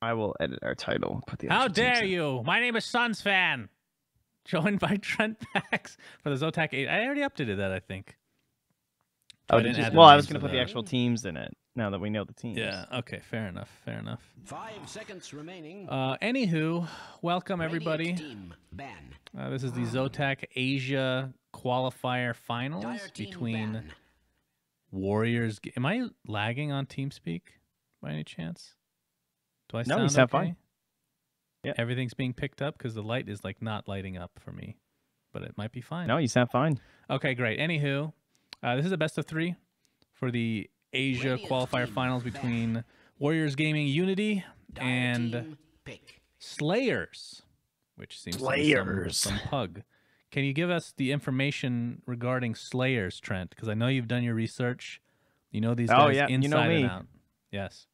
I will edit our title. Put the How actual teams dare in. you? My name is SUNSfan. Joined by TrentPax for the Zotac 8. I already updated that, I think. Oh, I didn't add the well, I was names going to of put the the- actual teams in it. Now that we know the teams. Yeah. Okay. Fair enough. Fair enough. 5 seconds remaining. Anywho, welcome everybody. Team ban. This is the Zotac Asia qualifier finals Dire team between ban. Warriors. Am I lagging on TeamSpeak by any chance? Do I No, sound you sound okay? fine. Yeah. Everything's being picked up because the light is like not lighting up for me, but it might be fine. No, you sound fine. Okay, great. Anywho, this is a best of 3 for the Asia Radiant qualifier team finals back. between Warriors.Unity Dire and team pick. Slayers, which seems to be Slayers. some pug. Can you give us the information regarding Slayers, Trent? Because I know you've done your research. You know these guys yeah, inside you know me. and out. Yes.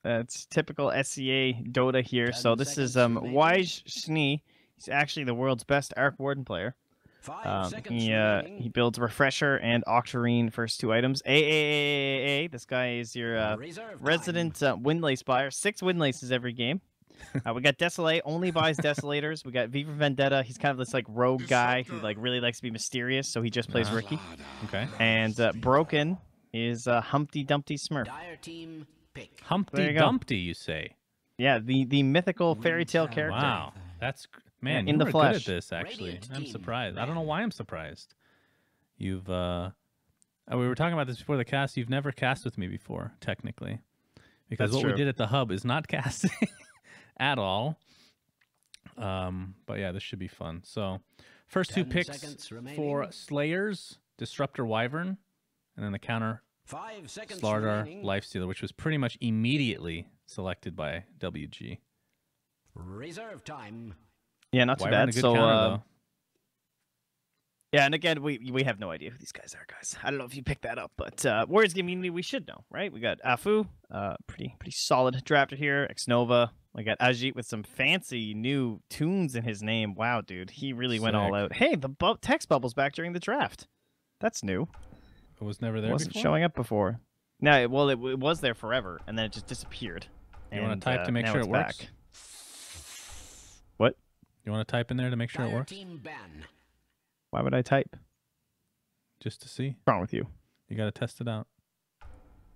It's typical SCA Dota here. 10 So this is seconds remaining. WG.Unity. He's actually the world's best Arc Warden player. 5 seconds He remaining. builds Refresher and Octarine first 2 items. This guy is your Reserve resident Windlace buyer. 6 Windlaces every game. We got Desolate, only buys Desolators. We got V for Vendetta. He's kind of this like rogue guy who like really likes to be mysterious, so he just plays Ricky. Okay. And Broken is Humpty Dumpty Smurf. Dire team pick. There Humpty you go. Dumpty, you say? Yeah, the mythical fairy tale character. Wow. That's man, In you the were flesh. good at this actually. Radiant I'm team surprised. I don't ban. know why I'm surprised. You've we were talking about this before the cast. You've never cast with me before, technically. Because That's what we true. did at the hub is not casting at all. But yeah, this should be fun. So first 2 10 picks seconds for remaining. Slayers, Disruptor Wyvern, and then the counter 5 seconds Slardar remaining. Lifestealer, which was pretty much immediately selected by WG. Reserve time. Yeah, not too Wyvern, a bad. good So counter, though. yeah, and again, we have no idea who these guys are, guys. I don't know if you picked that up, but Warriors Community, we should know, right? We got Afu, pretty solid drafter here. Xnova. We got Ajit with some fancy new tunes in his name. Wow, dude, he really went all Sick. out. Hey, the text bubbles back during the draft. That's new. It was never It there wasn't before? showing up before. No, it was there forever, and then it just disappeared. You want And, to type to make now sure it's it works? back. What? You want to type in there to make sure it Dire works? team ban. Why would I type? Just to see. What's wrong with you? You got to test it out.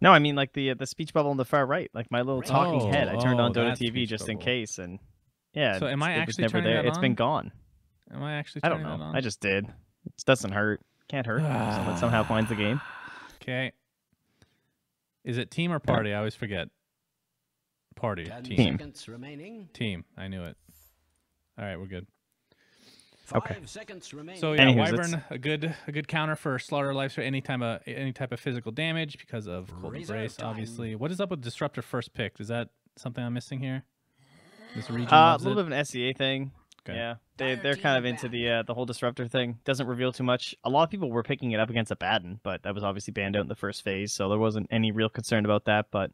No, I mean like the speech bubble on the far right, like my little talking Oh, head. I turned on oh, Dota that TV speech just in bubble. case, and yeah. So am I it was actually never turning there. that It's been on? gone. Am I actually I don't turning know. that on? I just did. It doesn't hurt. Can't hurt. Someone somehow finds the game. Okay. Is it team or party? I always forget. Party. 10 Team. Team. seconds remaining. Team. I knew it. All right, we're good. 5 Okay. seconds remaining. So yeah, Anywho's, Wyvern, a good counter for Slaughter Life for any type of physical damage because of Cold Reserve Embrace, time. obviously. What is up with Disruptor first pick? Is that something I'm missing here? This region A loves little it? bit of an SEA thing. Okay. Yeah, Dire they're team kind of into ban. the whole disruptor thing. Doesn't reveal too much. A lot of people were picking it up against Abaddon, but that was obviously banned out in the first phase, so there wasn't any real concern about that. But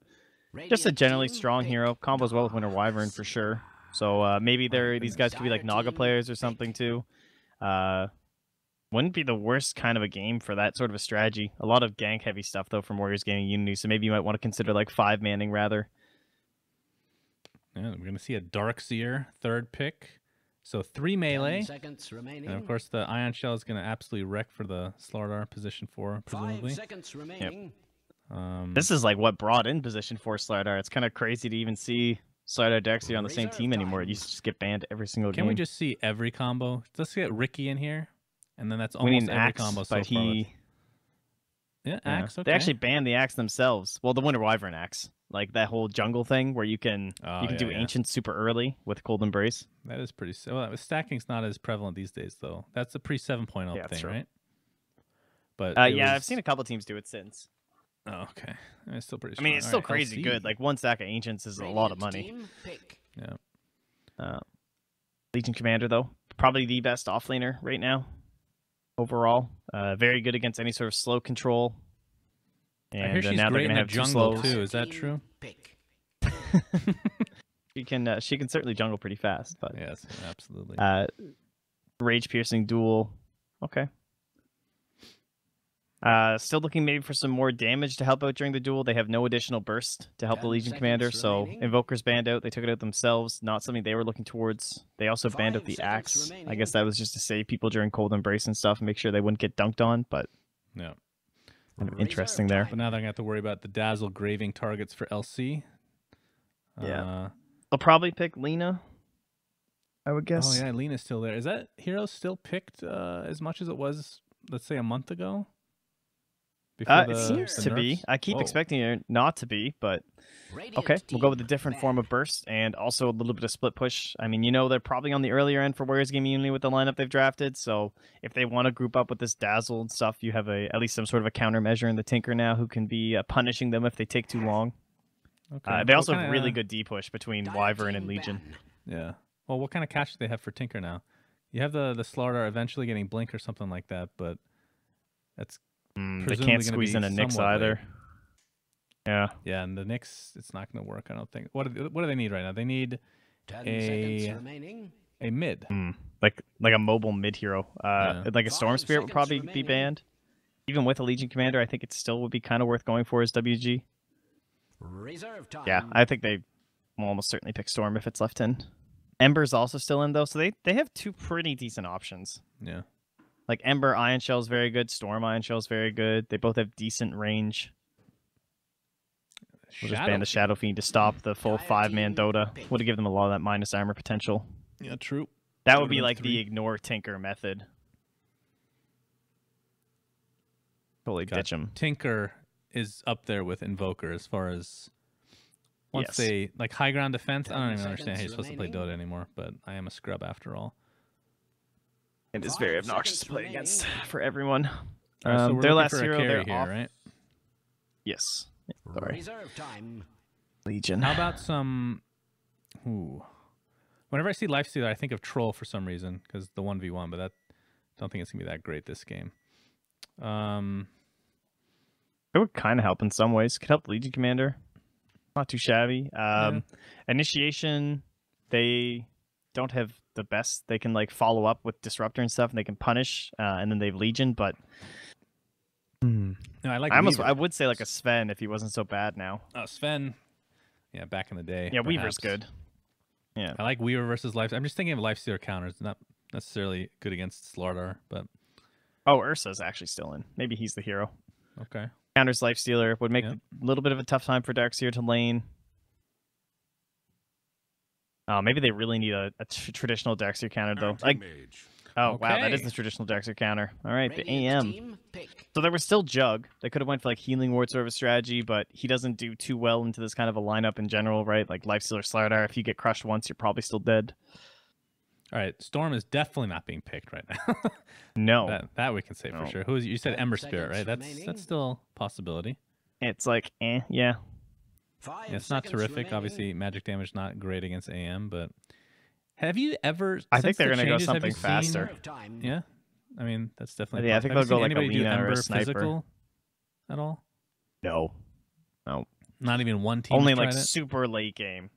just a Radiant generally team strong pick. hero. Combos well with Winter Wyvern for sure. So maybe these guys could be like Dire Naga team players or pick. something too. Wouldn't be the worst kind of a game for that sort of a strategy. A lot of gank heavy stuff though from Warriors Gaming Unity, so maybe you might want to consider like 5-manning rather. Yeah, we're gonna see a Darkseer third pick. So 3 melee. 10 seconds remaining. And of course the Ion Shell is gonna absolutely wreck for the Slardar position 4, 5 presumably. seconds remaining. This is like what brought in position 4 Slardar. It's kind of crazy to even see Slardar Darkseer on the same Reserve team anymore. It time. used to just get banned every single Can game. we just see every combo? Let's get Ricky in here. And then that's We need almost an every axe, combo so but far. he Yeah, yeah. axe, okay. They actually banned the axe themselves. Well, the Winter Wyvern axe, like that whole jungle thing where you can Oh, do yeah. ancient super early with Cold Embrace. That is pretty. Well, stacking's not as prevalent these days, though. That's a pre 7.0 Yeah, that's thing, true. right? But Yeah, I've seen a couple teams do it since. Oh, okay. It's still pretty. I mean, strong. it's still All right, crazy LC. good. Like one stack of ancients is a lot of money. Radiant team pick. Yeah. Legion Commander though, probably the best offlaner right now. Overall, very good against any sort of slow control. And I hear she's now they're great in gonna the have two jungle slows. too. Is that Team true? Pick. She can certainly jungle pretty fast, but Yes, absolutely. rage piercing duel. Okay. Still looking maybe for some more damage to help out during the duel. They have no additional burst to help the 10 Legion Commander, seconds so remaining. Invoker's banned out. They took it out themselves. Not something they were looking towards. They also banned out 5 the seconds Axe. I remaining. guess that was just to save people during Cold Embrace and stuff and make sure they wouldn't get dunked on, but Yeah. kind of Reserve interesting there. time. But now they're gonna have to worry about the Dazzle graving targets for LC. Yeah. They'll probably pick Lena, I would Oh guess. yeah, Lena's still there. Is that hero still picked as much as it was, let's say, a month ago? It seems the to be. nerfs? I keep Whoa. expecting it not to be, but Radiant okay. We'll go with a team different form of burst and also a little bit of split push. I mean, they're probably on the earlier end for Warriors Game-Unity with the lineup they've drafted, so if they want to group up with this Dazzle and stuff, you have at least some sort of a countermeasure in the Tinker now who can be punishing them if they take too long. Okay. They What also have kinda- really good D-push between Dire Wyvern team and Legion. ban. Yeah. Well, what kind of catch do they have for Tinker now? You have the Slardar eventually getting Blink or something like that, but that's They presumably can't gonna squeeze be in a Nyx somewhat either. late. Yeah. Yeah, and the Nyx, it's not going to work, I don't think. What do they need right now? They need 10 A- seconds remaining. a mid. Like a mobile mid hero. Yeah. Like a Storm 5 Spirit would seconds probably be remaining. banned. Even with a Legion Commander, I think it still would be kind of worth going for as WG. Reserve time. Yeah, I think they will almost certainly pick Storm if it's left in. Ember's also still in though, so they have two pretty decent options. Yeah. Like Ember Ion Shell's very good, Storm Ion Shell's very good. They both have decent range. We'll just ban the Shadow Fiend to stop the full Dire 5-man team Dota. pick. Would have given them a lot of that minus armor potential. Yeah, true. That would Would've be been like 3. the ignore Tinker method. Totally ditch him. Tinker is up there with Invoker as far as once Yes. they like high ground defense. I 10 don't even understand how you're seconds supposed to play remaining. Dota anymore, but I am a scrub after all. It is very 5 obnoxious to seconds play remaining. against for everyone. All right, so we're Their looking last for a hero, carry they're here, off. right? Yes. Sorry. Reserve time. Legion. How about some? Ooh. Whenever I see Lifestealer, I think of Troll for some reason because the 1v1, but don't think it's gonna be that great this game. It would kind of help in some ways. Could help the Legion Commander. Not too shabby. Initiation, they don't have the best. They can like follow up with Disruptor and stuff, and they can punish, and then they have Legion. But No, I like. I would say like a Sven if he wasn't so bad now. Sven. Yeah, back in the day. Yeah, Weaver's perhaps. good. Yeah. I like Weaver versus Life. I'm just thinking of Lifestealer counters, not necessarily good against Slardar, but Oh, Ursa's actually still in. Maybe he's the hero. okay. Counters Lifestealer would make Yeah. a little bit of a tough time for Darkseer to lane. Maybe they really need a traditional Darkseer counter though. Like, oh wow, that is Okay. the traditional Darkseer counter. All right, the Radiant AM. team pick. So there was still Jug. They could have went for like Healing Ward sort of a strategy, but he doesn't do too well into this kind of a lineup in general, right? Like Lifestealer Slardar, if you get crushed once, you're probably still dead. All right, Storm is definitely not being picked right now. No, that we can say for No. sure. Who is you said 10 Ember Spirit, right? seconds That's remaining. still a possibility. it's like, yeah. 5 Yeah, it's not seconds terrific. remaining. Obviously, magic damage not great against AM, but have you ever? I think since the they're gonna go changes, have you something faster. seen- Reserve time. Yeah, I mean that's definitely. Yeah, I possible. think Have they'll you go seen like a anybody do Lina or a Ember Sniper. physical at all? No, Not even one team. only has like tried it? super late game.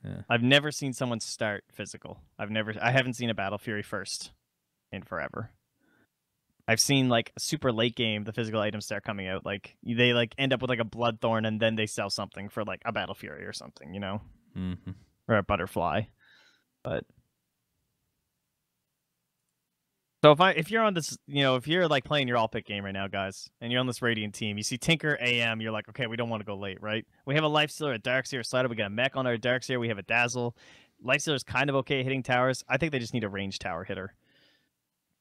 Yeah. I've never seen someone start physical. I haven't seen a Battle Fury first in forever. I've seen like a super late game, the physical items start coming out. Like they like end up with like a Bloodthorn and then they sell something for like a Battle Fury or something, Mm-hmm. or a Butterfly. But so if you're on this, if you're like playing your all pick game right now, guys, and you're on this Radiant team, you see Tinker AM, you're like, okay, we don't want to go late, right? We have a Lifestealer, a Darkseer, Slider, we got a mech on our Darkseer, we have a Dazzle. Lifestealer's kind of okay hitting towers. I think they just need a ranged tower hitter.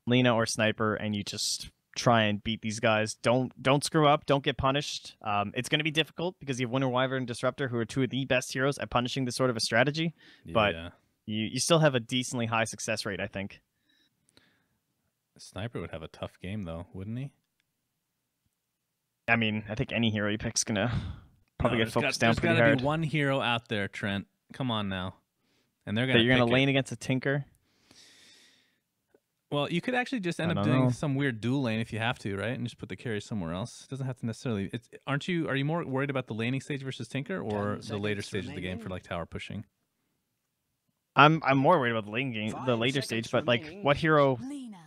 Lena or Sniper, and you just try and beat these guys. Don't screw up. Don't get punished. It's going to be difficult because you have Winter Wyvern and Disruptor, who are two of the best heroes at punishing this sort of a strategy. But Yeah. you still have a decently high success rate, I think. Sniper would have a tough game though, wouldn't he? I mean, I think any hero you pick's gonna probably get focused down There's pretty gotta hard. be one hero out there, Trent. Come on now, and they're That gonna. you're gonna pick it. lane against a Tinker. Well, you could actually just end I up don't doing know. some weird dual lane if you have to, right? And just put the carry somewhere else. It doesn't have to necessarily. Are you more worried about the laning stage versus Tinker or 10 the later seconds stage of the game for remaining. like tower pushing? I'm more worried about the lane game, the 5 later seconds stage. But like, remaining. what hero? Lena.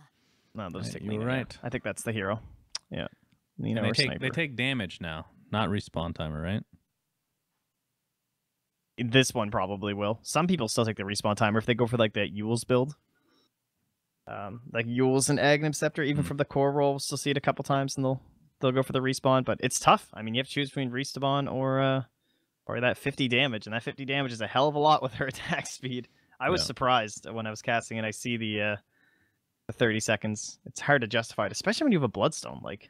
No, those Right, take you Lena. were yeah. right. I think that's the hero. Yeah. And Lina they or take sniper. damage now, not respawn timer, right? This one probably will. Some people still take the respawn timer if they go for like that Yule's build. Like Yule's and Aghanim Scepter, even from the core roll, we'll still see it a couple times, and they'll go for the respawn. But it's tough. I mean, you have to choose between respawn or that 50 damage, and that 50 damage is a hell of a lot with her attack speed. I was surprised when I was casting and I see the 30 seconds. It's hard to justify it, especially when you have a Bloodstone. Like,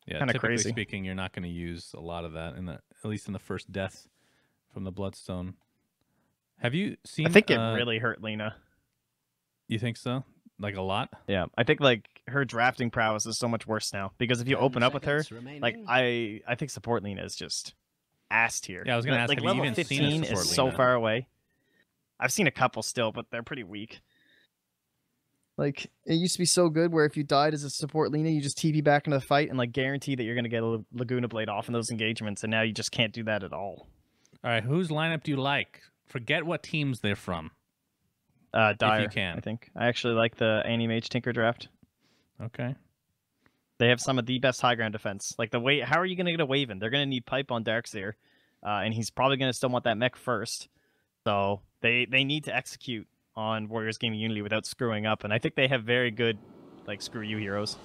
yeah, kind of typically crazy. speaking, you're not going to use a lot of that at least in the first death from the Bloodstone. Have you seen? I think it really hurt Lina. You think so? Like a lot? Yeah, I think like her drafting prowess is so much worse now because if you 10 open up with her, seconds remaining. like I think support Lina is just ass tier. Yeah, I was gonna ask, like have you level even seen a 15 support is so Lina? far away. I've seen a couple still, but they're pretty weak. Like it used to be so good where if you died as a support Lina, you just TP back into the fight and like guarantee that you're gonna get a Laguna Blade off in those engagements, and now you just can't do that at all. All right, whose lineup do you like? Forget what teams they're from. Dire, if you can. I think. I actually like the Anti-Mage Tinker draft. Okay. They have some of the best high ground defense. Like how are you going to get a Waven? They're going to need pipe on Darkseer, and he's probably going to still want that mech first. So they need to execute on Warriors Gaming Unity without screwing up, and I think they have very good like screw you heroes.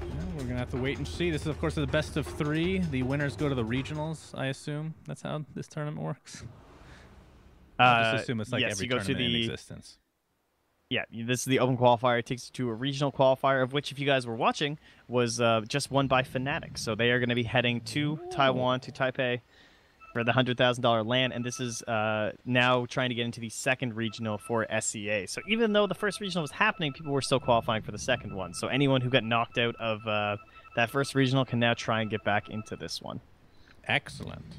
Well, we're gonna have to wait and see. This is of course the best of 3. The winners go to the regionals. I assume that's how this tournament works. I just assume it's like yes, every you go tournament to in the existence. Yeah, this is the open qualifier. It takes you to a regional qualifier, of which, if you guys were watching, was just won by Fnatic. So they are going to be heading to Taiwan, to Taipei, for the $100,000 LAN, and this is now trying to get into the second regional for SEA. So even though the first regional was happening, people were still qualifying for the second one. So anyone who got knocked out of that first regional can now try and get back into this one. Excellent.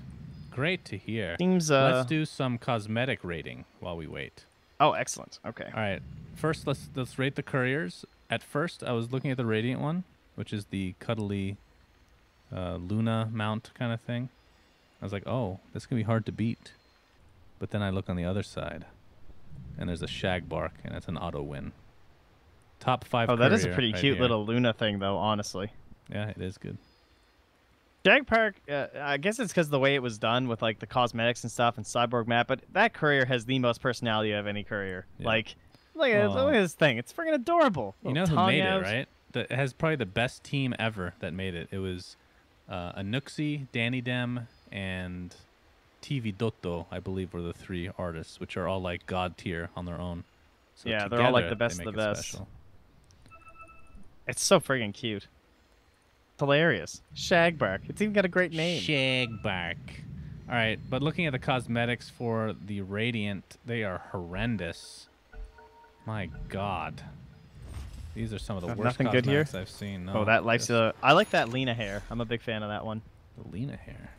Great to hear. Seems, Let's do some cosmetic rating while we wait. Oh, excellent. Okay. All right. First, let's rate the couriers. At first, I was looking at the Radiant one, which is the cuddly Luna mount kind of thing. I was like, oh, this can be hard to beat. But then I look on the other side, and there's a Shagbark, and it's an auto win. Top 5 Oh, that is a courier pretty right cute here. little Luna thing, though, honestly. Yeah, it is good. Shagbark, I guess it's because of the way it was done with like the cosmetics and stuff and Cyborg map, but that courier has the most personality of any courier. Yeah. Like, look at this thing. It's freaking adorable. You know Little who tongue made out. it, right? It has probably the best team ever that made it. It was Anuxi, Danny Dem, and TV Dotto, I believe, were the 3 artists, which are all like god tier on their own. So Yeah, they're all like together, the best they of the make it best. special. It's so friggin' cute. It's hilarious. Shagbark. It's even got a great name. Shagbark. All right, but looking at the cosmetics for the Radiant, they are horrendous. My God. These are some of the worst Nothing good here? cosmetics I've seen. No, Oh, that likes just I like that Lena hair. I'm a big fan of that one. the Lena hair.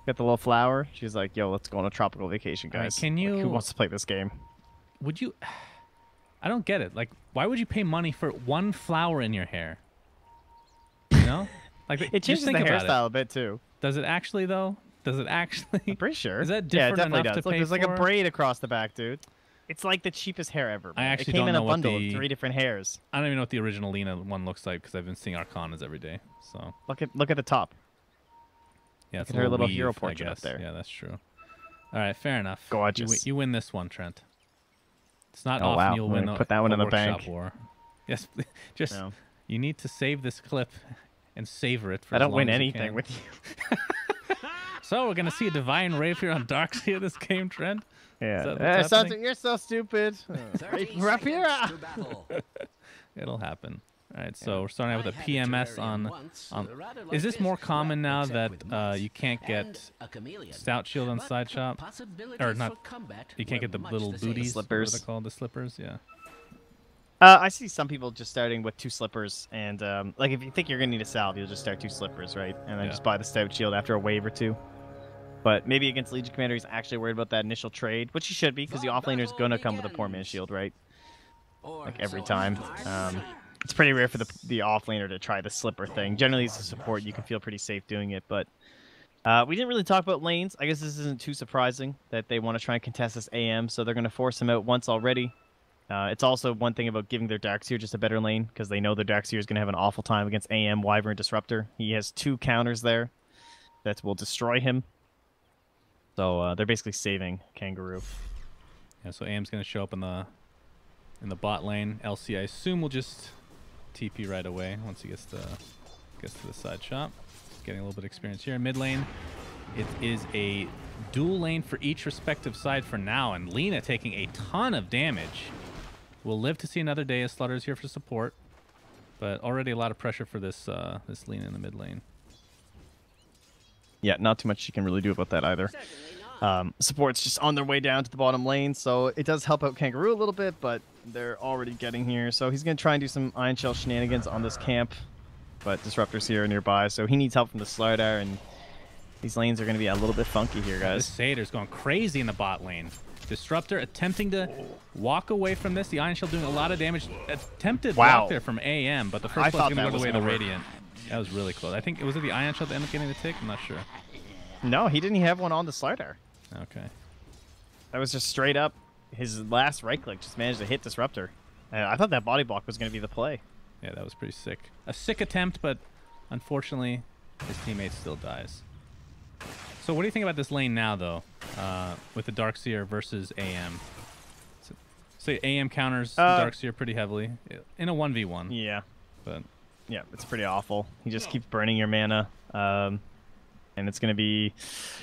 Got the little flower. She's like, yo, let's go on a tropical vacation, All right, guys. can Like, you- who wants to play this game? Would you... I don't get it. Like, why would you pay money for one flower in your hair? You know? Like, It just changes the think about hairstyle it. a bit, too. Does it actually, though? Does it actually? I'm pretty sure. Is that Yeah, it different definitely enough does. to Look, pay there's like a for? braid across the back, dude. It's like the cheapest hair ever. I man. actually it came don't in a know what bundle the- of 3 different hairs. I don't even know what the original Lena one looks like because I've been seeing Arcanas every day. So Look at the top. yeah, it's at a her little weave, hero I portrait up guess. there. Yeah, that's true. All right, fair enough. Gorgeous. You win this one, Trent. It's not Oh, often wow. you'll I'm win gonna a, put that one a in the workshop bank. war. Yes, just No. you need to save this clip and savor it. For I as don't long win as you anything can. with you. So we're gonna see a divine rapier on Darkseer this game, Trent. Yeah. that what's happening? You're so stupid. 30 Rapier. seconds to battle. It'll happen. All right, so we're starting out with I a had PMS terrarium on. once, Is rather like this more well, common now except that with moss you can't and get a chameleon. Stout Shield on But Side the Shop? possibilities Or not- for combat You can't were get the much little the same. booties. What are Slippers. they called? The slippers, yeah. I see some people just starting with 2 slippers, and like if you think you're gonna need a salve, you'll just start 2 slippers, right? And then Yeah. just buy the stout shield after a wave or 2. But maybe against Legion Commander, he's actually worried about that initial trade, which he should be, because the offlaner's gonna come with a poor mana shield, right? Or Like every so time. I It's pretty rare for the offlaner to try the slipper thing. Generally, as a support, you can feel pretty safe doing it, but we didn't really talk about lanes. I guess this isn't too surprising that they want to try and contest this AM, so they're going to force him out once already. It's also one thing about giving their Darkseer just a better lane, because they know their Darkseer is going to have an awful time against AM, Wyvern, Disruptor. He has 2 counters there that will destroy him. So they're basically saving Kangaroo. Yeah, so AM's going to show up in the bot lane. LC, I assume, will just TP right away once he gets to the side shop. Getting a little bit of experience here. Mid lane, it is a dual lane for each respective side for now, and Lina taking a ton of damage. We'll live to see another day as Slaughter's here for support, but already a lot of pressure for this this Lina in the mid lane. Yeah, not too much you can really do about that either. Support's just on their way down to the bottom lane, so it does help out Kangaroo a little bit, but they're already getting here. So he's going to try and do some Iron Shell shenanigans on this camp, but Disruptor's here nearby, so he needs help from the Slardar, and these lanes are going to be a little bit funky here, guys. This Satyr's going crazy in the bot lane. Disruptor attempting to walk away from this. The Iron Shell doing a lot of damage. Attempted block there from AM, but the first blood's going to go away the Radiant. That was really close. I think, was it the Iron Shell that ended up getting the tick? I'm not sure. No, he didn't have one on the Slardar. Okay. That was just straight up. His last right click just managed to hit Disruptor. I thought that body block was going to be the play. Yeah, that was pretty sick. A sick attempt, but unfortunately, his teammate still dies. So what do you think about this lane now, though, with the Darkseer versus AM? So AM counters Darkseer pretty heavily in a 1v1. Yeah. But yeah, it's pretty awful. He just keeps burning your mana. And it's going to be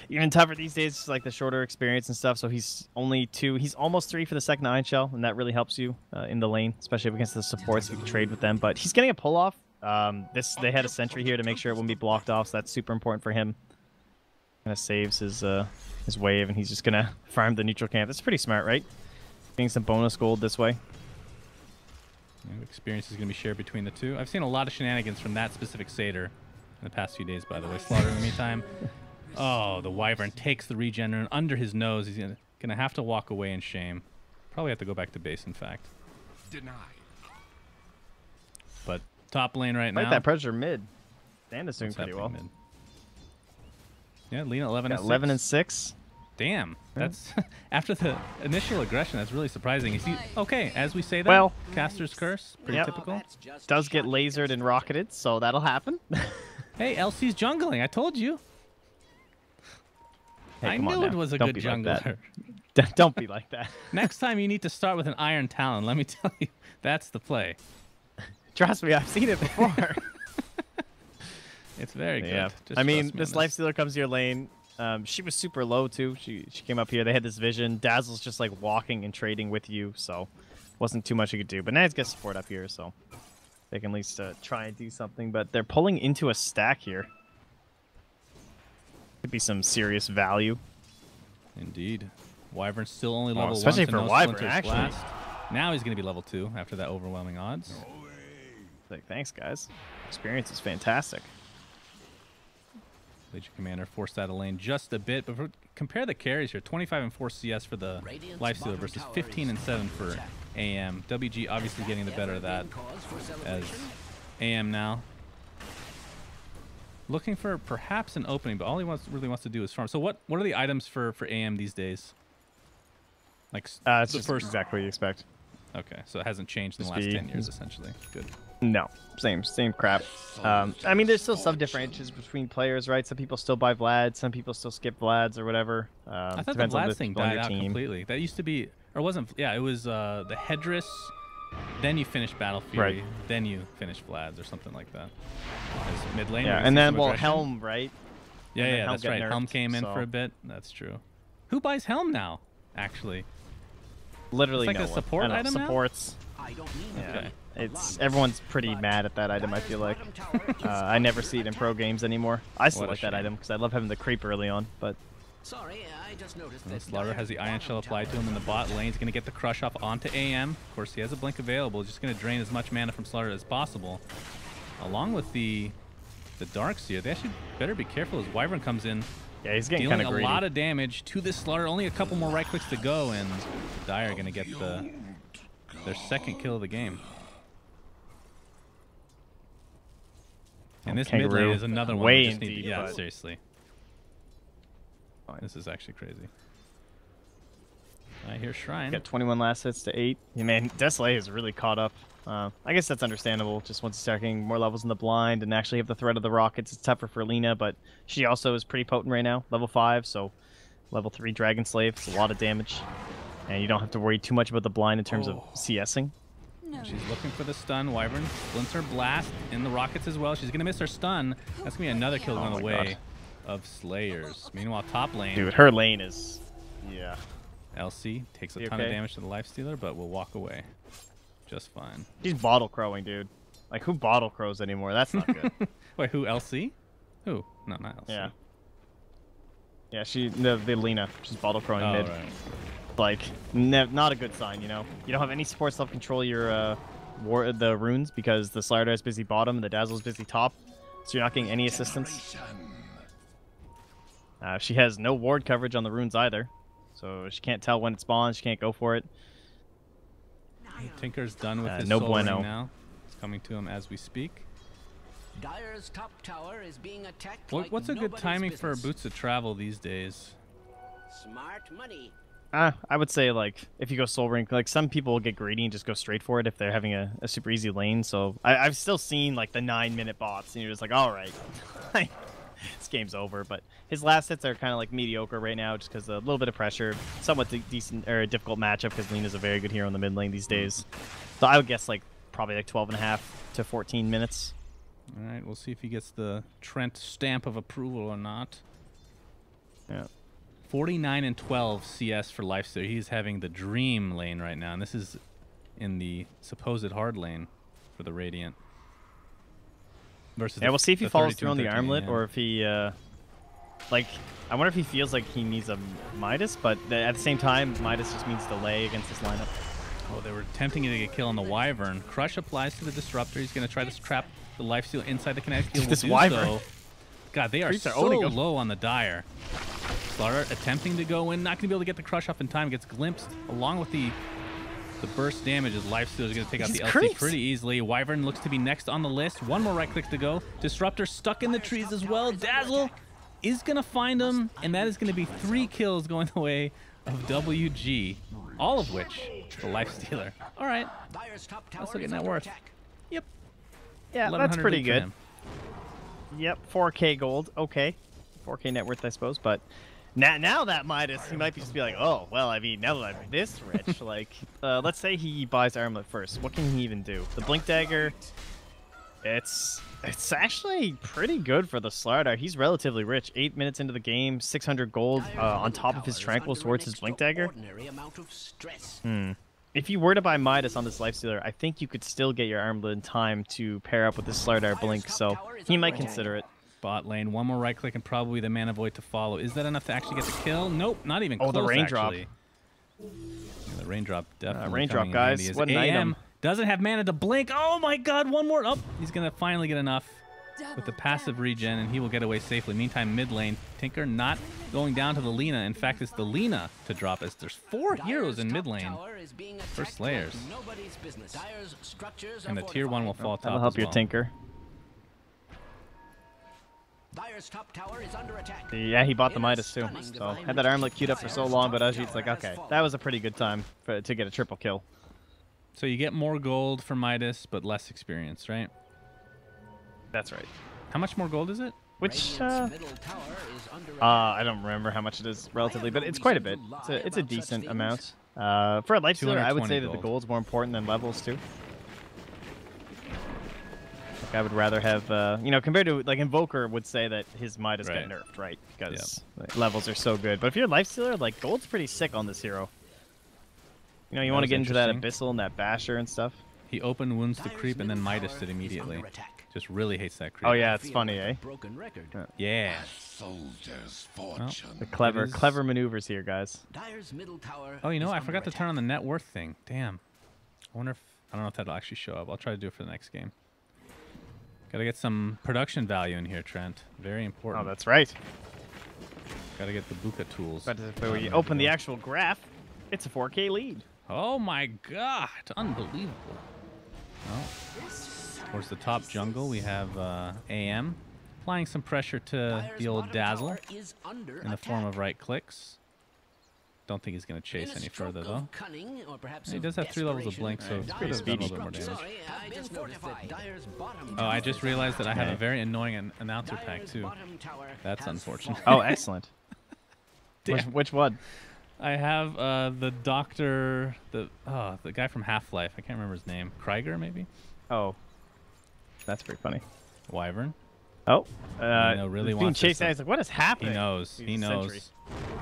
even tougher these days, like the shorter experience and stuff. So he's only 2. He's almost 3 for the second Iron Shell, and that really helps you in the lane, especially against the supports. You can trade with them. But he's getting a pull-off. They had a sentry here to make sure it wouldn't be blocked off, so that's super important for him. Kind of saves his wave, and he's just going to farm the neutral camp. That's pretty smart, right? Getting some bonus gold this way. Experience is going to be shared between the two. I've seen a lot of shenanigans from that specific Satyr in the past few days, by the way. Slaughter in the meantime. Oh, the Wyvern takes the regen and under his nose. He's gonna have to walk away in shame. Probably have to go back to base, in fact. Denied. But top lane right now. Fight that pressure mid. Dan is doing pretty well. Mid? Yeah, Lina 11 and 6. 11 and 6. Damn, that's after the initial aggression. That's really surprising. Is he okay? As we say that, well, Caster's Curse, pretty typical. Does get lasered and rocketed, so that'll happen. Hey, LC's jungling. I told you. Hey, I knew it was a good jungler. Like Don't be like that. Next time you need to start with an Iron Talon. Let me tell you, that's the play. Trust me, I've seen it before. It's very good. Yeah. I mean, this Lifestealer comes to your lane. She was super low too. She came up here. They had this vision. Dazzle's just like walking and trading with you, so wasn't too much you could do. But now he's got support up here, so they can at least try and do something. But they're pulling into a stack here. Could be some serious value. Indeed. Wyvern's still only level 1. Especially for no Wyvern, actually. Blast. Now he's going to be level 2 after that overwhelming odds. Like, thanks, guys. Experience is fantastic. Legion Commander forced out of lane just a bit, but compare the carries here. 25 and 4 CS for the Lifestealer versus 15 and 7 for AM. WG obviously getting the better of that as AM now. Looking for perhaps an opening, but all he really wants to do is farm. So what are the items for AM these days? Like it's just first exactly what you expect. Okay, so it hasn't changed in the last 10 years, essentially. Good. No, same crap. I mean, there's still some differences between players, right? Some people still buy Vlad, some people still skip Vlads or whatever. I thought the Vlad thing died out completely. That used to be, or wasn't? Yeah, it was the Headress. Then you finish Battle Fury. Then you finish Vlads or something like that. As mid lane. Yeah, and then Helm, right? Yeah, that's right. Helm came in for a bit. That's true. Who buys Helm now? Actually. Literally it's like a support item supports. Yeah. It's everyone's pretty mad at that item. I feel like I never see it in pro games anymore. I still like that item because I love having the creep early on. But sorry, I just noticed that Slaughter has the Iron Shell applied to him in the bot lane. He's gonna get the crush off onto AM. Of course, he has a blink available. He's just gonna drain as much mana from Slaughter as possible, along with the Darkseer. They actually better be careful as Wyvern comes in. Yeah, he's getting dealing a lot of damage to this Slaughter. Only a couple more right clicks to go, and Dire are gonna get their second kill of the game. And this mid lane is another one. Way just need deep, yeah, seriously. This is actually crazy. I hear Shrine. Got 21 last hits to 8. Yeah, man, Desolate has really caught up. I guess that's understandable. Just once you start getting more levels in the blind and actually have the threat of the rockets, it's tougher for Lena, but she also is pretty potent right now. Level 5, so level 3 Dragon Slave. It's a lot of damage. And you don't have to worry too much about the blind in terms of CSing. She's looking for the stun. Wyvern splints her blast in the rockets as well. She's going to miss her stun. That's going to be another kill going away of Slayers. Meanwhile, top lane. Dude, her lane is... Yeah. LC takes a ton of damage to the Lifestealer, but will walk away just fine. She's bottle crowing, dude. Like, who bottle crows anymore? That's not good. Wait, who? LC? Who? No, not LC. Yeah. Yeah, the Lena. She's bottle crowing mid. Right. Like, not a good sign, you know? You don't have any support self-control your the runes because the Slardar is busy bottom and the Dazzle is busy top, so you're not getting any assistance. She has no ward coverage on the runes either, so she can't tell when it spawns, she can't go for it. Tinker's done with his no soul bueno. ring now. It's coming to him as we speak. Dyer's top tower is being attacked. What's a good timing for Boots to travel these days? Smart money. I would say, like, if you go Soul Ring, like, some people will get greedy and just go straight for it if they're having a super easy lane. So I've still seen, like, the 9-minute bots, and you're just like, all right, this game's over. But his last hits are kind of, like, mediocre right now just because a little bit of pressure, somewhat decent or a difficult matchup because Lena's a very good hero in the mid lane these days. So I would guess, like, probably, like, 12.5 to 14 minutes. All right, we'll see if he gets the Trent stamp of approval or not. Yeah. 49 and 12 CS for Lifestealer. He's having the dream lane right now, and this is in the supposed hard lane for the Radiant. Versus yeah, we'll see if he follows through on the 32-13, armlet yeah. or if he, like, I wonder if he feels like he needs a Midas, but at the same time, Midas just means delay against this lineup. Oh, they were attempting to get kill on the Wyvern. Crush applies to the Disruptor. He's going to try to trap the Lifestealer inside the kinetic field. This Wyvern. God, they are so low on the Dire. Slardar attempting to go in, not going to be able to get the Crush off in time. Gets glimpsed along with the burst damage as Lifestealer is going to take out the LC pretty easily. Wyvern looks to be next on the list. One more right click to go. Disruptor stuck in the trees as well. Dazzle is going to find him, and that is going to be 3 kills going the way of WG, all of which the Lifestealer. All right, let's look at net worth. Yep. Yeah, that's pretty good. Him. Yep, 4K gold. Okay. 4K net worth, I suppose. But now that Midas, he might just be like, oh, well, I mean, now that I'm this rich, like, let's say he buys Armlet first. What can he even do? The Blink Dagger, it's actually pretty good for the Slardar. He's relatively rich. 8 minutes into the game, 600 gold on top of his Tranquil towards his Blink Dagger. If you were to buy Midas on this Lifestealer, I think you could still get your Armlet in time to pair up with this Slardar Blink, so he might consider it. Bot lane, one more right click and probably the Mana Void to follow. Is that enough to actually get the kill? Nope, not even close. Oh, the raindrop. Yeah, the raindrop definitely. Raindrop, guys. What an item. Doesn't have mana to blink. Oh my god, one more. Oh, he's going to finally get enough with the passive regen, and he will get away safely. Meantime, mid lane, Tinker not going down to the Lena. In fact, it's the Lena to drop as there's 4 heroes in mid lane for Slayers. And the tier 1 will fall top. That'll help your Tinker. Dyer's top tower is under attack. Yeah, he bought the Midas too. So had that armlet queued up for so long, but Ajit's like, okay, that was a pretty good time to get a triple kill. So you get more gold for Midas, but less experience, right? That's right. How much more gold is it? Which, I don't remember how much it is relatively, but it's quite a bit. It's a decent amount. For a Lifestealer, I would say that the gold's more important than levels too. I would rather have, you know, compared to, like, Invoker would say that his Midas got nerfed, right? Because levels are so good. But if you're a Lifestealer, like, gold's pretty sick on this hero. You know, you want to get into that Abyssal and that Basher and stuff. He opened wounds to creep and then Midas it immediately. Just really hates that creep. Oh, yeah, it's funny, eh? Yeah. Well, the clever maneuvers here, guys. Oh, you know, I forgot to turn on the net worth thing. Damn. I wonder if, I don't know if that'll actually show up. I'll try to do it for the next game. Gotta get some production value in here, Trent. Very important. Oh, that's right. Gotta get the Buka tools. But when you open the actual graph, it's a 4K lead. Oh my god, unbelievable. Oh. Towards the top jungle, we have AM applying some pressure to the old Dazzle in the form of right clicks. Don't think he's going to chase In a any stroke further, of though. cunning, or perhaps He of does have 3 levels of blink, so desperation, he pretty could have done a speedy. little bit more damage. Sorry, I just noticed that Dyer's bottom Oh, I tower just is realized that I have a Okay. very annoying announcer pack, Dyer's too. bottom tower That's has unfortunate. fallen. Oh, excellent. which, Damn. which one? I have the doctor, the guy from Half-Life. I can't remember his name. Krieger, maybe? Oh, that's pretty funny. Wyvern. Oh, really he's being wants chased. this, He's like, what is happening? He knows. He's He a knows. sentry.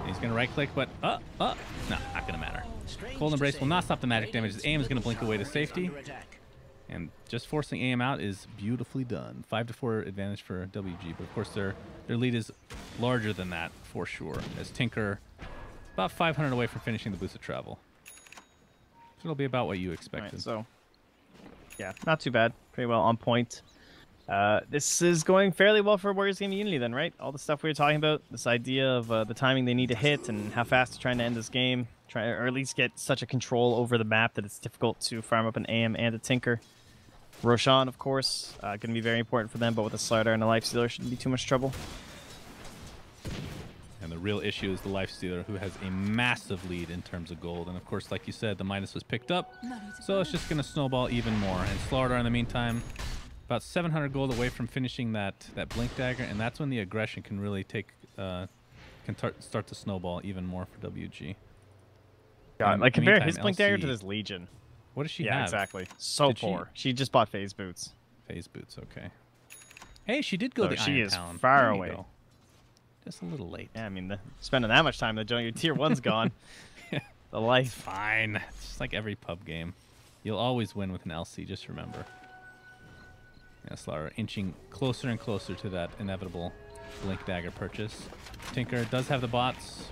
He's going to right-click, but... No, not going to matter. Strange Cold to Embrace will say, not stop the magic damage. His aim is going to blink away to Tower is safety. under attack. And just forcing aim out is beautifully done. 5-4 advantage for WG, but of course their lead is larger than that for sure. As Tinker, about 500 away from finishing the boosted travel. So it'll be about what you All expected. right, so, yeah, not too bad. Pretty well on point. This is going fairly well for Warriors Game Unity then, right? All the stuff we were talking about, this idea of the timing they need to hit and how fast they're trying to end this game, or at least get such a control over the map that it's difficult to farm up an AM and a Tinker. Roshan, of course, going to be very important for them, but with a Slider and a Lifestealer shouldn't be too much trouble. And the real issue is the Lifestealer, who has a massive lead in terms of gold. And of course, like you said, the minus was picked up, so it's just going to snowball even more. And Slardar, in the meantime, about 700 gold away from finishing that Blink Dagger, and that's when the aggression can really start to snowball even more for WG. God, In like the compare meantime, his Blink Dagger to LC this Legion. What does she Yeah, have? exactly. So Did she- poor. She just bought phase boots. Phase boots, okay. Hey, she did go So the she Iron is Talon. far There you away. go. Just a little late. Yeah, I mean, spending that much time, your tier 1's gone. The life. Fine. It's just like every pub game. You'll always win with an LC, just remember. Yeah, Slara inching closer and closer to that inevitable Blink Dagger purchase. Tinker does have the bots,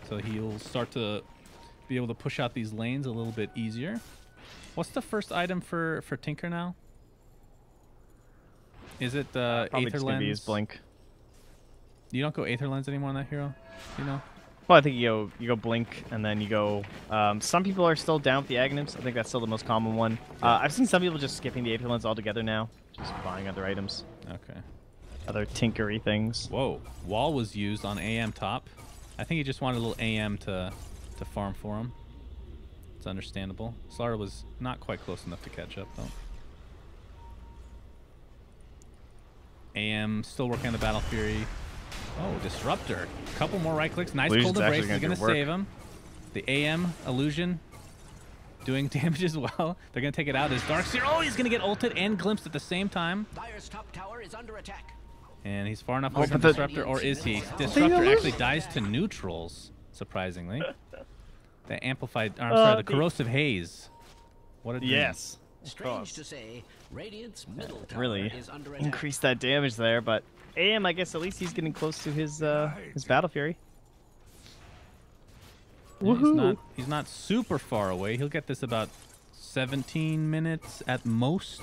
so he'll start to be able to push out these lanes a little bit easier. What's the first item for Tinker now? Is it Probably Aether just gonna be his Lens? Blink. You don't go Aether Lens anymore on that hero? You know? Well, I think you go Blink, and then you go... some people are still down with the Aghanims. I think that's still the most common one. I've seen some people just skipping the Aether Lens altogether now. Just buying other items. Okay. Other tinkery things. Whoa. Wall was used on AM top. I think he just wanted a little AM to farm for him. It's understandable. Slara was not quite close enough to catch up, though. AM still working on the Battle Fury. Oh, Disruptor. A couple more right clicks. Nice Illusion's cold embrace actually is going gonna to do work. save him. The AM Illusion doing damage as well. They're going to take it out as Darkseer. Oh, he's going to get ulted and glimpsed at the same time. Dyer's top tower is under attack. And he's far enough away Oh, from but the- Disruptor, or is he? Disruptor actually dies to neutrals, surprisingly. The amplified, I'm sorry, the the- corrosive haze. What a dream. Yes. Strange to say, Radiant's middle tower Really is under attack. increase that damage there, but AM, I guess at least he's getting close to his Battle Fury. Yeah, he's not super far away. He'll get this about 17 minutes at most.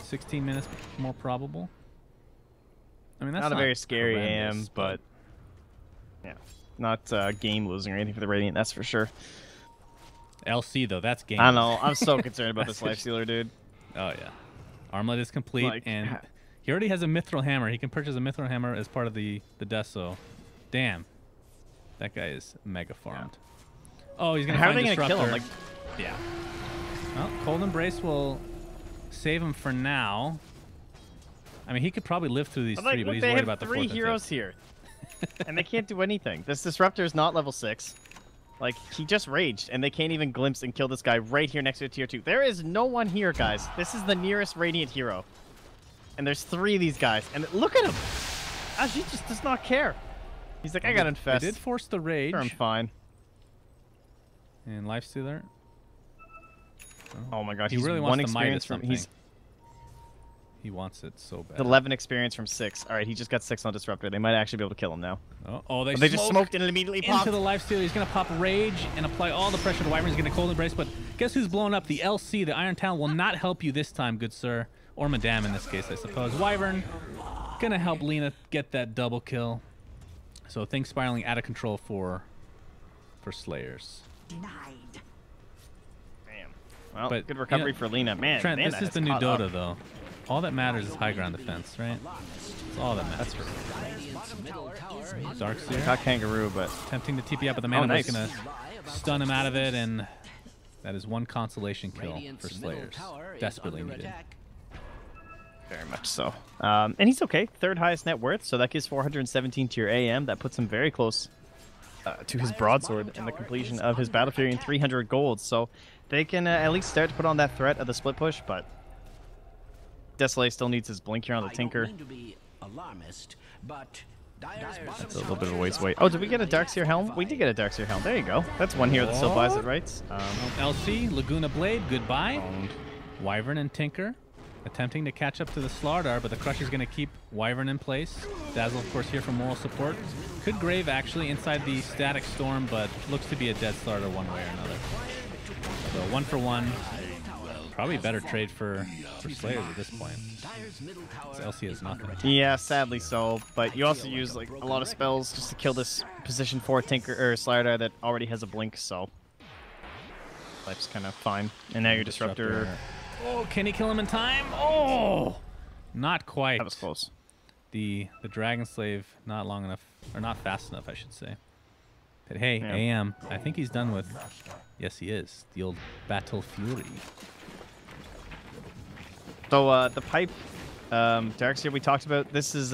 16 minutes more probable. I mean, that's Not a very scary horrendous, AM, but yeah, not game losing or anything for the Radiant, that's for sure. LC though, that's game. I don't know. I'm so concerned about this Lifestealer, dude. Oh yeah, Armlet is complete, Like, and he already has a Mithril Hammer. He can purchase a Mithril Hammer as part of the Deso. Damn, that guy is mega farmed. Oh, he's gonna How are find they gonna kill him? Disruptor. Like, Yeah. Well, Cold Embrace will save him for now. I mean, he could probably live through these I'm like, three, but look, he's they worried have about the 3 fourth and heroes fifth. here, and they can't do anything. This Disruptor is not level 6. Like, he just raged, and they can't even glimpse and kill this guy right here next to a tier 2. There is no one here, guys. This is the nearest Radiant hero. And there's 3 of these guys. And look at him! He just does not care. He's like, I got infest. They did force the rage. Sure, I'm fine. And Lifestealer. Oh my god, He he's really one wants to Midas experience from... something. He's He wants it so bad. 11 experience from 6. Alright, he just got 6 on Disruptor. They might actually be able to kill him now. Oh, they, They just smoked and it immediately popped. into the Lifestealer. He's going to pop Rage and apply all the pressure to Wyvern. He's going to Cold Embrace, but guess who's blowing up? The LC, the Iron Talon, will not help you this time, good sir. Or Madame in this case, I suppose. Wyvern going to help Lena get that double kill. So things spiraling out of control for Slayers. Denied. Damn. Well, But, good recovery you know, for Lena. Man, Trent, Lena this is has the new caught Dota, up. though. all that matters is high ground defense, right? That's all that matters. Darkseer Got Kangaroo, but attempting to TP up, but the mana nice. is going to stun him out of it, and that is one consolation kill for Slayers. Desperately needed. very much so. And he's okay. Third highest net worth, so that gives 417 to your AM. That puts him very close to his broadsword and the completion of his Battle Fury and 300 gold. So they can at least start to put on that threat of the split push, but Desolate still needs his blink here on the Tinker. That's a little bit of a waste away. Oh, did we get a Darkseer helm? We did get a Darkseer helm. There you go. That's one here that still buys it right. LC, Laguna Blade, goodbye. Wyvern and Tinker attempting to catch up to the Slardar, but the Crusher's going to keep Wyvern in place. Dazzle, of course, here for moral support. Could Grave actually inside the Static Storm, but looks to be a dead Slardar one way or another. So 1 for 1. Probably better trade for Slayers at this point. LC has nothing. Yeah, sadly so. But you also use like a lot of spells just to kill this position 4 Tinker or Slardar that already has a blink, so life's kind of fine. And now your Disruptor. Oh, can he kill him in time? Oh, not quite. That was close. The Dragon Slave not long enough, or not fast enough, I should say. But hey, Yeah. AM, I think he's done with. Yes, he is. The old Battle Fury. So the pipe, Darkseer we talked about. This is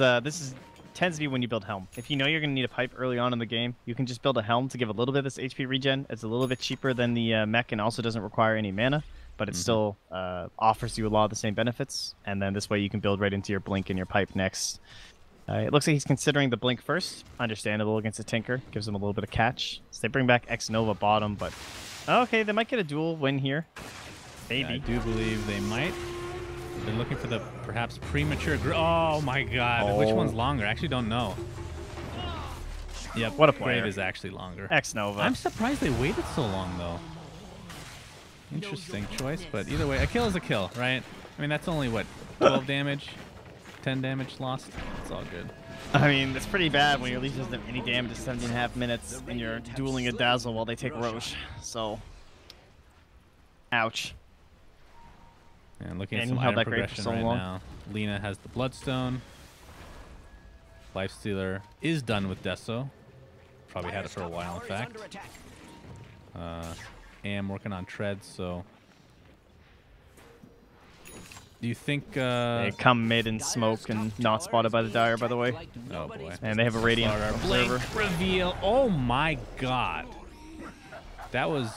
tends to be when you build helm. If you know you're going to need a pipe early on in the game, you can just build a helm to give a little bit of this HP regen. It's a little bit cheaper than the mech and also doesn't require any mana, but it still offers you a lot of the same benefits. And then this way you can build right into your blink and your pipe next. It looks like he's considering the blink first. Understandable against a Tinker. Gives him a little bit of catch. So they bring back Ex Nova bottom, but okay, they might get a dual win here. Maybe. I do believe they might. They're looking for the perhaps premature. Oh my God! Which one's longer? I actually don't know. Yep, What a player. Grave is actually longer. Ex Nova. I'm surprised they waited so long though. Interesting choice, but either way, a kill is a kill, right? I mean, that's only what 12 damage, 10 damage lost. It's all good. I mean, it's pretty bad when your leech doesn't have any damage at 17.5 minutes and you're dueling a Dazzle while they take Roche. So, ouch. And looking at And some he held item that great for progression so right long. now. Lina has the Bloodstone. Lifestealer is done with Deso. Probably had it for a while, in fact. Am working on treads, so. Do you think? They come mid and smoke and not spotted by the Dire, by the way. Oh boy. And they have a Radiant Observer. Blink reveal. Oh my God. That was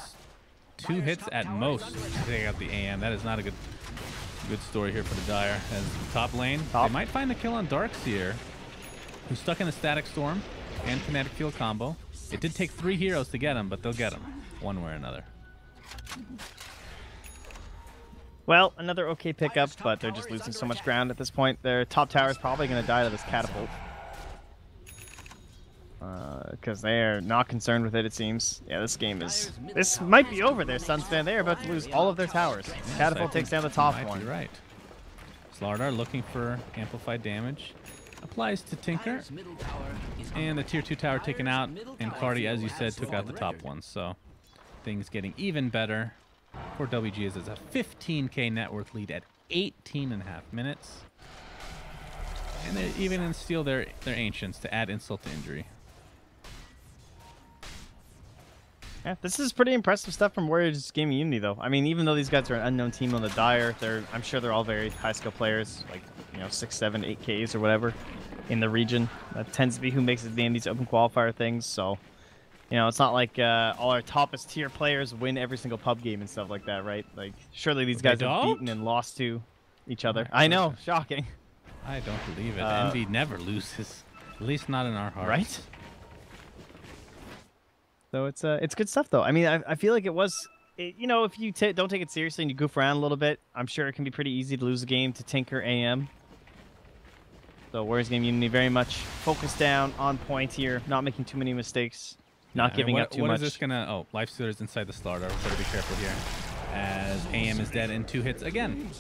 2 hits at most to take out the AM. That is not a good story here for the Dire. As top lane, they might find the kill on Darkseer, who's stuck in a Static Storm and Kinetic Field combo. It did take 3 heroes to get him, but they'll get him one way or another. Well, another okay pickup, but they're just losing so much ground at this point. Their top tower is probably going to die to this catapult. Because they are not concerned with it, it seems. Yeah, this game is... This might be over there, SUNSfan. They are about to lose all of their towers. Catapult takes down the top Might one. be right. Slardar looking for amplified damage. Applies to Tinker. And the tier 2 tower taken out. And Cardi, as you said, took out the top one. So things getting even better. For WG is a 15k net worth lead at 18.5 minutes. And they even instill their Ancients to add insult to injury. Yeah, this is pretty impressive stuff from Warriors Gaming Unity, though. I mean, even though these guys are an unknown team on the Dire, I'm sure they're all very high-skill players, like, 6, 7, 8Ks or whatever in the region. That tends to be who makes it in these open qualifier things, so... it's not like all our toppest tier players win every single pub game and stuff like that, right? Like, surely these guys have beaten and lost to each other. I know, shocking. I don't believe it. Envy never loses, at least not in our hearts. Right? So it's good stuff, though. I mean, I feel like it was, if you don't take it seriously and you goof around a little bit, I'm sure it can be pretty easy to lose a game to Tinker AM. So Warriors Game Unity very much focused down, on point here, not making too many mistakes. Not giving up too much. What is this gonna? Oh, Lifestealer's inside the Slardar. Better be careful here. As AM is dead in 2 hits again.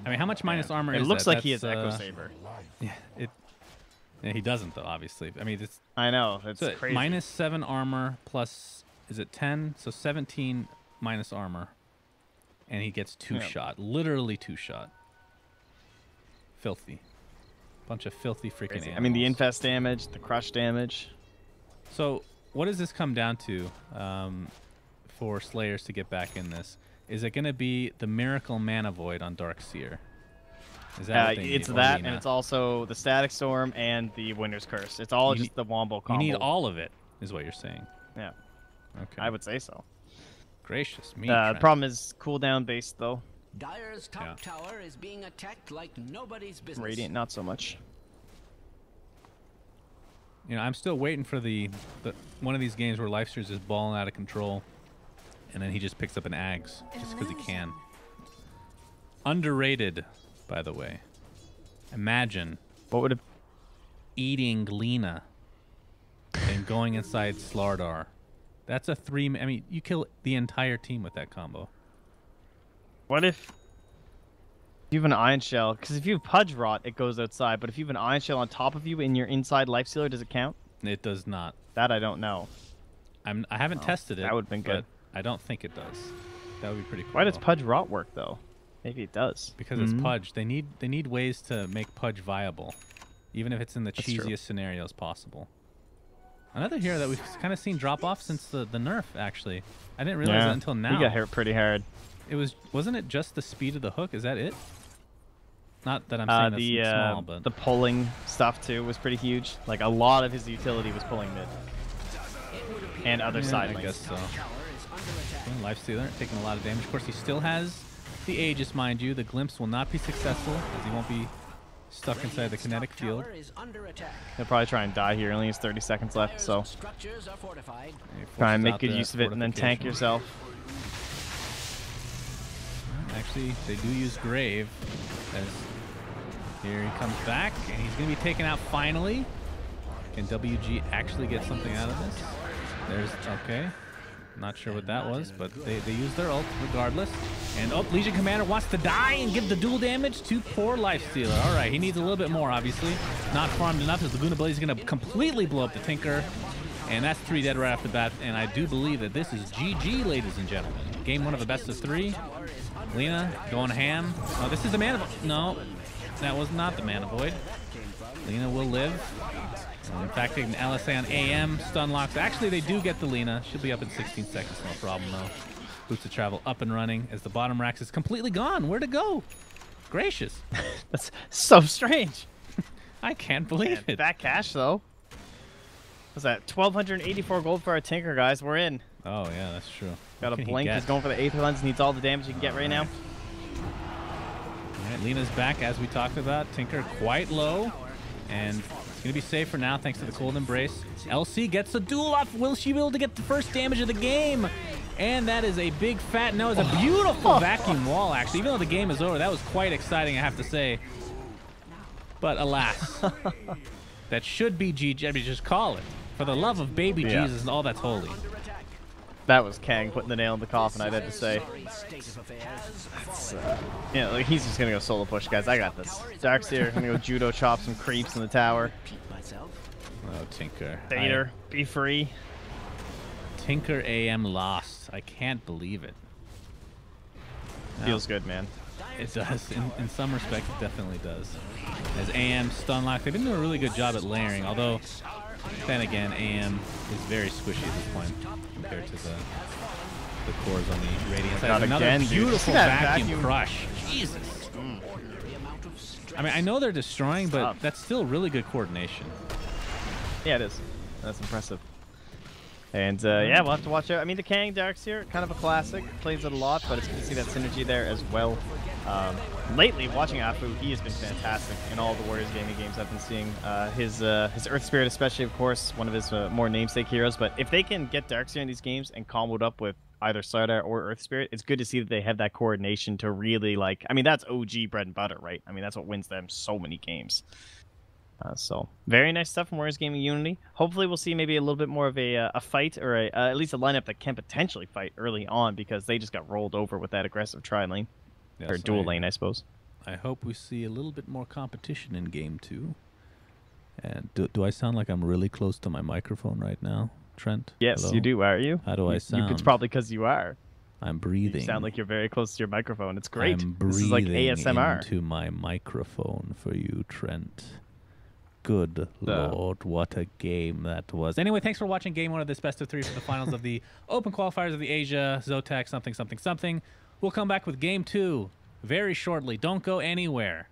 I mean, how much minus armor is that? It looks like he has Echo Saber. Yeah, yeah, he doesn't though. Obviously, I mean, it's. I know that's so crazy. Minus 7 armor plus, is it 10? So 17 minus armor, and he gets 2 shot. Literally 2 shot. Filthy. Bunch of filthy freaking Crazy. animals. I mean, the infest damage, the crush damage. So, what does this come down to for Slayers to get back in this? Is it going to be the Miracle Mana Void on Darkseer? Is that what they need? It's that, and it's also the Static Storm and the Winter's Curse. It's all just the Wombo combo. You need all of it, is what you're saying. Yeah. Okay. I would say so. Gracious me. The problem is cooldown based, though. Dire's top tower is being attacked like nobody's business. Radiant, not so much. You know, I'm still waiting for the one of these games where Lifesteer's is balling out of control, and then he just picks up an Ags just because he can. Underrated, by the way. Imagine What would it? eating Lena and going inside Slardar. That's a 3. I mean, you kill the entire team with that combo. What if you have an Iron Shell? Because if you have Pudge Rot, it goes outside. But if you have an Iron Shell on top of you in your inside Life Stealer, does it count? It does not. That I don't know. I haven't tested it. That would have been good. But I don't think it does. That would be pretty cool. Why does Pudge Rot work though? Maybe it does. Because it's Pudge. They need ways to make Pudge viable, even if it's in the cheesiest scenarios possible. Another hero that we've kind of seen drop off since the nerf. Actually, I didn't realize it until now. He got hit pretty hard. Wasn't it just the speed of the hook? Is that it? Not that I'm saying that's small, but the pulling stuff too was pretty huge. Like a lot of his utility was pulling mid and other side I guess lanes. so. Lifestealer taking a lot of damage. Of course, he still has the Aegis, mind you. The Glimpse will not be successful as he won't be stuck inside the kinetic field. He'll probably try and die here. Only has 30 seconds left, so try and make good use of it and then tank yourself. Actually, they do use Grave. As here he comes back, and he's going to be taken out finally. Can WG actually get something out of this? Okay. Not sure what that was, but they use their ult regardless. And Legion Commander wants to die and give the dual damage to poor Lifestealer. All right, he needs a little bit more, obviously. Not farmed enough. His Laguna Blaze is going to completely blow up the Tinker. And that's 3 dead right off the bat. And I do believe that this is GG, ladies and gentlemen. Game 1 of a best of 3. Lena going ham. Oh, this is the Mana Void. No, that was not the Mana Void. Lena will live. In fact, taking LSA on AM, stun locks. Actually, they do get the Lena. She'll be up in 16 seconds, no problem, though. Boots of Travel up and running as the bottom racks is completely gone. Where'd it go? Gracious. That's so strange. I can't believe it. That cash, though. What's that? 1,284 gold for our Tinker, guys. We're in. Oh, yeah, that's true. Got a blink. He's going for the Aether Lens. Needs all the damage he can get right now. All right, Lena's back, as we talked about. Tinker quite low. And it's going to be safe for now, thanks to the Cold Embrace. LC gets the duel off. Will she be able to get the first damage of the game? And that is a big fat no. It's a beautiful vacuum wall, actually. Even though the game is over, that was quite exciting, I have to say. But alas, that should be GG. I mean, just call it. For the love of baby Jesus and all that's holy. That was Kang putting the nail in the coffin, I'd have to say. Yeah, like he's just gonna go solo push, guys. I got this. Darkseer gonna go judo chop some creeps in the tower. Oh, Tinker. Vader, be free. Tinker AM lost. I can't believe it. Feels good, man. It does. In some respects, it definitely does. As AM stun lock, they've been doing a really good job at layering, although then again, AM is very squishy at this point compared to the cores on the Radiant side. Another beautiful vacuum crush. Jesus. I mean, I know they're destroying, but that's still really good coordination. Yeah, it is. That's impressive. And yeah, we'll have to watch out. I mean, the Kang Darkseer, kind of a classic. Plays it a lot, but it's good to see that synergy there as well. Lately, watching Afu, he has been fantastic in all the Warriors gaming games I've been seeing. His Earth Spirit, especially, of course, one of his more namesake heroes. But if they can get Darkseer in these games and combo it up with either Slardar or Earth Spirit, it's good to see that they have that coordination to really, like, I mean, that's OG bread and butter, right? I mean, that's what wins them so many games. So very nice stuff from Warriors Gaming Unity. Hopefully we'll see maybe a little bit more of a fight, or at least a lineup that can potentially fight early on, because they just got rolled over with that aggressive tri-lane. Yes, or dual lane, I suppose. I hope we see a little bit more competition in Game 2. And do I sound like I'm really close to my microphone right now, Trent? Yes, Hello? you do, are you? How do I sound? It's probably because you are. I'm breathing. You sound like you're very close to your microphone. It's great. I'm This is like breathing ASMR. into my microphone for you, Trent. Good Lord, what a game that was. Anyway, thanks for watching Game 1 of this best of 3 for the finals of the Open Qualifiers of the Asia Zotac something. We'll come back with Game 2 very shortly. Don't go anywhere.